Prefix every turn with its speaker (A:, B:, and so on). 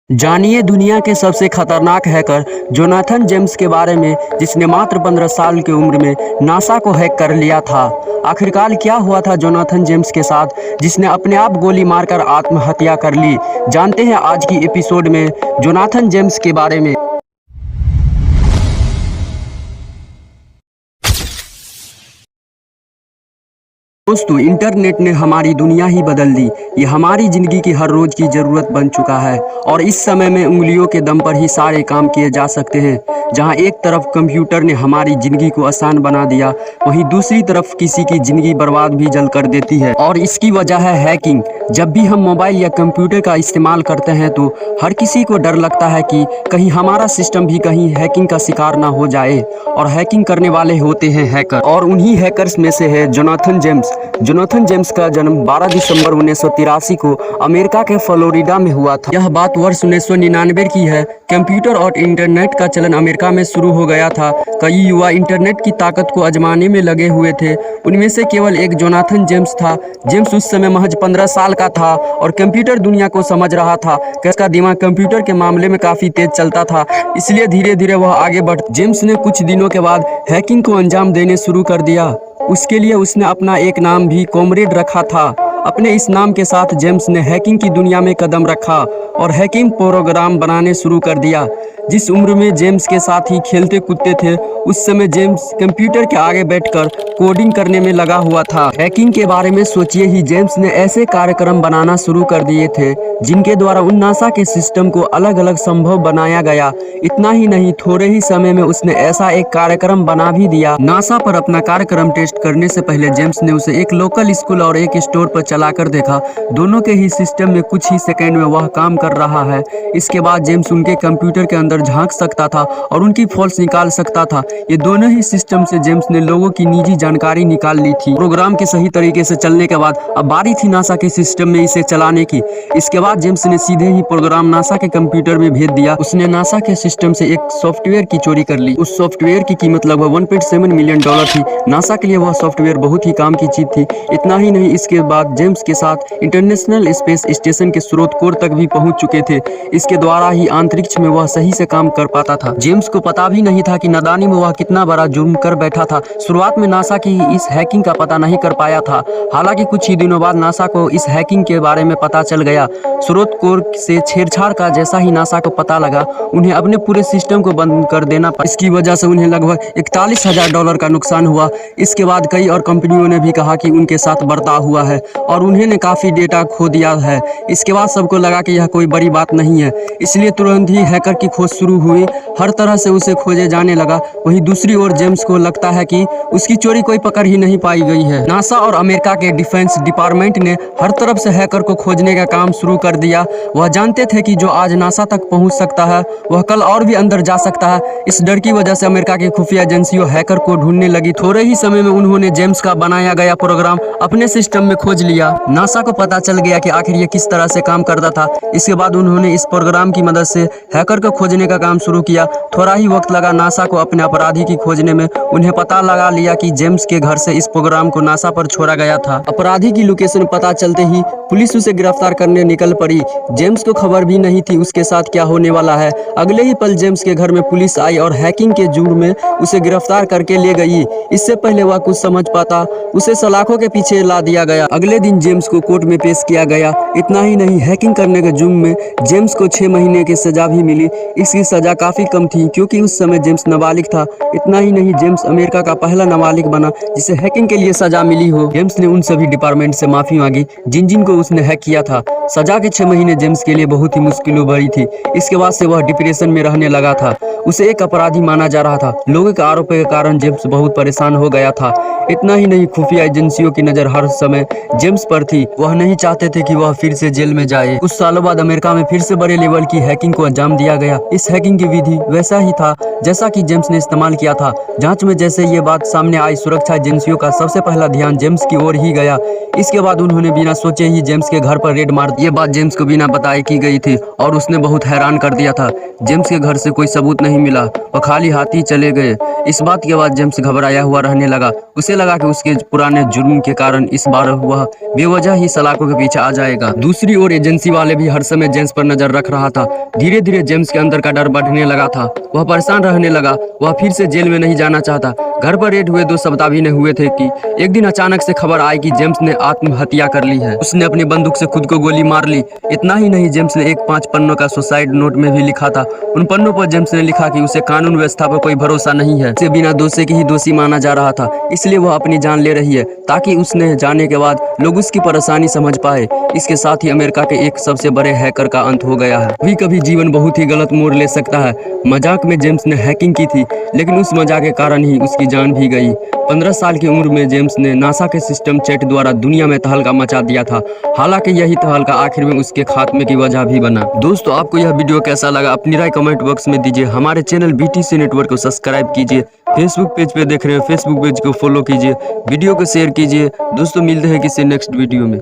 A: जानिए दुनिया के सबसे खतरनाक हैकर जोनाथन जेम्स के बारे में, जिसने मात्र 15 साल की उम्र में नासा को हैक कर लिया था। आखिरकार क्या हुआ था जोनाथन जेम्स के साथ, जिसने अपने आप गोली मारकर आत्महत्या कर ली। जानते हैं आज की एपिसोड में जोनाथन जेम्स के बारे में। दोस्तों, इंटरनेट ने हमारी दुनिया ही बदल दी। ये हमारी ज़िंदगी की हर रोज़ की ज़रूरत बन चुका है और इस समय में उंगलियों के दम पर ही सारे काम किए जा सकते हैं। जहां एक तरफ कंप्यूटर ने हमारी ज़िंदगी को आसान बना दिया, वहीं दूसरी तरफ किसी की ज़िंदगी बर्बाद भी जल कर देती है। और इसकी वजह है हैकिंग। जब भी हम मोबाइल या कंप्यूटर का इस्तेमाल करते हैं तो हर किसी को डर लगता है कि कहीं हमारा सिस्टम भी कहीं हैकिंग का शिकार ना हो जाए। और हैकिंग करने वाले होते हैं हैकर, और उन्हीं हैकर्स में से है जोनाथन जेम्स। जोनाथन जेम्स का जन्म 12 दिसंबर 1983 को अमेरिका के फ्लोरिडा में हुआ था। यह बात वर्ष 1999 की है। कंप्यूटर और इंटरनेट का चलन अमेरिका में शुरू हो गया था। कई युवा इंटरनेट की ताकत को आजमाने में लगे हुए थे। उनमें से केवल एक जोनाथन जेम्स था। जेम्स उस समय महज 15 साल का था और कंप्यूटर दुनिया को समझ रहा था कि उसका दिमाग कंप्यूटर के मामले में काफ़ी तेज चलता था, इसलिए धीरे धीरे वह आगे बढ़। जेम्स ने कुछ दिनों के बाद हैकिंग को अंजाम देने शुरू कर दिया। उसके लिए उसने अपना एक नाम भी कॉमरेड रखा था। अपने इस नाम के साथ जेम्स ने हैकिंग की दुनिया में कदम रखा और हैकिंग प्रोग्राम बनाने शुरू कर दिया। जिस उम्र में जेम्स के साथ ही खेलते कूदते थे, उस समय जेम्स कंप्यूटर के आगे बैठकर कोडिंग करने में लगा हुआ था। हैकिंग के बारे में सोचिए ही, जेम्स ने ऐसे कार्यक्रम बनाना शुरू कर दिए थे जिनके द्वारा उन नासा के सिस्टम को अलग अलग संभव बनाया गया। इतना ही नहीं, थोड़े ही समय में उसने ऐसा एक कार्यक्रम बना भी दिया। नासा पर अपना कार्यक्रम टेस्ट करने से पहले जेम्स ने उसे एक लोकल स्कूल और एक स्टोर पर चलाकर देखा। दोनों के ही सिस्टम में कुछ ही सेकंड में वह काम कर रहा है। इसके बाद जेम्स उनके कंप्यूटर के अंदर झांक सकता था और उनकी फॉल्ट निकाल सकता था। ये दोनों ही सिस्टम से जेम्स ने लोगों की निजी जानकारी निकाल ली थी। प्रोग्राम के सही तरीके से चलने के बाद अब बारी थी नासा के सिस्टम में इसे चलाने की। इसके बाद जेम्स ने सीधे ही प्रोग्राम नासा के कंप्यूटर में भेज दिया। उसने नासा के सिस्टम से एक सॉफ्टवेयर की चोरी कर ली। उस सॉफ्टवेयर की कीमत लगभग $1.7 मिलियन थी। नासा के लिए वह सॉफ्टवेयर बहुत ही काम की चीज थी। इतना ही नहीं, इसके बाद जेम्स के साथ इंटरनेशनल स्पेस स्टेशन के स्रोत कोड तक भी पहुंच चुके थे। इसके द्वारा ही अंतरिक्ष में वह सही से काम कर पाता था। जेम्स को पता भी नहीं था कि नादानी में वह कितना बड़ा जुर्म कर बैठा था। शुरुआत में नासा की इस हैकिंग का पता नहीं कर पाया था। हालांकि कुछ ही दिनों बाद नासा को इस हैकिंग के बारे में पता चल गया। स्रोत कोड से छेड़छाड़ का जैसा ही नासा को पता लगा, उन्हें अपने पूरे सिस्टम को बंद कर देना पड़ा। इसकी वजह से उन्हें लगभग $41,000 का नुकसान हुआ। इसके बाद कई और कंपनियों ने भी कहा कि उनके साथ बर्ताव हुआ है और उन्होंने काफ़ी डेटा खो दिया है। इसके बाद सबको लगा कि यह कोई बड़ी बात नहीं है, इसलिए तुरंत ही हैकर की खोज शुरू हुई। हर तरह से उसे खोजे जाने लगा। वहीं दूसरी ओर जेम्स को लगता है कि उसकी चोरी कोई पकड़ ही नहीं पाई गई है। नासा और अमेरिका के डिफेंस डिपार्टमेंट ने हर तरफ से हैकर को खोजने का काम शुरू कर दिया। वह जानते थे कि जो आज नासा तक पहुंच सकता है, वह कल और भी अंदर जा सकता है। इस डर की वजह से अमेरिका की खुफिया एजेंसियों हैकर को ढूंढने लगी। थोड़े ही समय में उन्होंने जेम्स का बनाया गया प्रोग्राम अपने सिस्टम में खोज लिया। नासा को पता चल गया कि आखिर ये किस तरह से काम करता था। इसके बाद उन्होंने इस प्रोग्राम की मदद से हैकर को खोजने का काम शुरू किया। थोड़ा ही वक्त लगा नासा को अपने अपराधी की खोजने में। उन्हें पता लगा लिया कि जेम्स के घर से इस प्रोग्राम को नासा पर छोड़ा गया था। अपराधी की लोकेशन पता चलते ही पुलिस उसे गिरफ्तार करने निकल पड़ी। जेम्स को खबर भी नहीं थी उसके साथ क्या होने वाला है। अगले ही पल जेम्स के घर में पुलिस आई और हैकिंग के जुर्म में उसे गिरफ्तार करके ले गई। इससे पहले वह कुछ समझ पाता, उसे सलाखों के पीछे ला दिया गया। अगले दिन जेम्स को कोर्ट में पेश किया गया। इतना ही नहीं, हैकिंग करने के जुर्म में जेम्स को 6 महीने की सजा भी मिली। इसकी सजा काफी कम थी क्योंकि उस समय जेम्स नाबालिग था। इतना ही नहीं, जेम्स अमेरिका का पहला नाबालिग बना जिसे हैकिंग के लिए सजा मिली हो। जेम्स ने उन सभी डिपार्टमेंट से माफी मांगी जिन को उसने हैक किया था। सजा के 6 महीने जेम्स के लिए बहुत ही मुश्किलों भरी थी। इसके बाद से वह डिप्रेशन में रहने लगा था। उसे एक अपराधी माना जा रहा था। लोगों के आरोपों के कारण जेम्स बहुत परेशान हो गया था। इतना ही नहीं, खुफिया एजेंसियों की नजर हर समय जेम्स पर थी। वह नहीं चाहते थे कि वह फिर से जेल में जाए। कुछ सालों बाद अमेरिका में फिर से बड़े लेवल की हैकिंग को अंजाम दिया गया। इस हैकिंग की विधि वैसा ही था जैसा कि जेम्स ने इस्तेमाल किया था। जांच में जैसे ये बात सामने आई, सुरक्षा एजेंसियों का सबसे पहला ध्यान जेम्स की ओर ही गया। इसके बाद उन्होंने बिना सोचे ही जेम्स के घर पर रेड मार दी। ये बात जेम्स को बिना बताए की गई थी और उसने बहुत हैरान कर दिया था। जेम्स के घर से कोई सबूत नहीं नहीं मिला, वह खाली हाथ ही चले गए। इस बात के बाद जेम्स घबराया हुआ रहने लगा। उसे लगा कि उसके पुराने जुर्म के कारण इस बार वह बेवजह ही सलाखों के पीछे आ जाएगा। दूसरी ओर एजेंसी वाले भी हर समय जेम्स पर नजर रख रहा था। धीरे धीरे जेम्स के अंदर का डर बढ़ने लगा था। वह परेशान रहने लगा। वह फिर से जेल में नहीं जाना चाहता। घर पर रेड हुए 2 सप्ताह भी नहीं हुए थे कि एक दिन अचानक से खबर आई कि जेम्स ने आत्महत्या कर ली है। उसने अपनी बंदूक से खुद को गोली मार ली। इतना ही नहीं, जेम्स ने एक 5 पन्नों का सुसाइड नोट में भी लिखा था। उन पन्नों पर जेम्स ने लिखा कि उसे कानून व्यवस्था पर कोई भरोसा नहीं है, उसे बिना दोषी के ही दोषी माना जा रहा था, इसलिए वह अपनी जान ले रही है ताकि उसने जाने के बाद लोग उसकी परेशानी समझ पाए। इसके साथ ही अमेरिका के एक सबसे बड़े हैकर का अंत हो गया है। कभी कभी जीवन बहुत ही गलत मोड़ ले सकता है। मजाक में जेम्स ने हैकिंग की थी, लेकिन उस मजाक के कारण ही उसकी जान भी गई। 15 साल की उम्र में जेम्स ने नासा के सिस्टम चैट द्वारा दुनिया में तहलका मचा दिया था। हालांकि यही तहलका आखिर में उसके खात्मे की वजह भी बना। दोस्तों, आपको यह वीडियो कैसा लगा अपनी राय कमेंट बॉक्स में दीजिए। हमारे चैनल BTC नेटवर्क को सब्सक्राइब कीजिए। फेसबुक पेज पे देख रहे हैं, फेसबुक पेज को फॉलो कीजिए। वीडियो को शेयर कीजिए। दोस्तों, मिलते हैं किसी नेक्स्ट वीडियो में।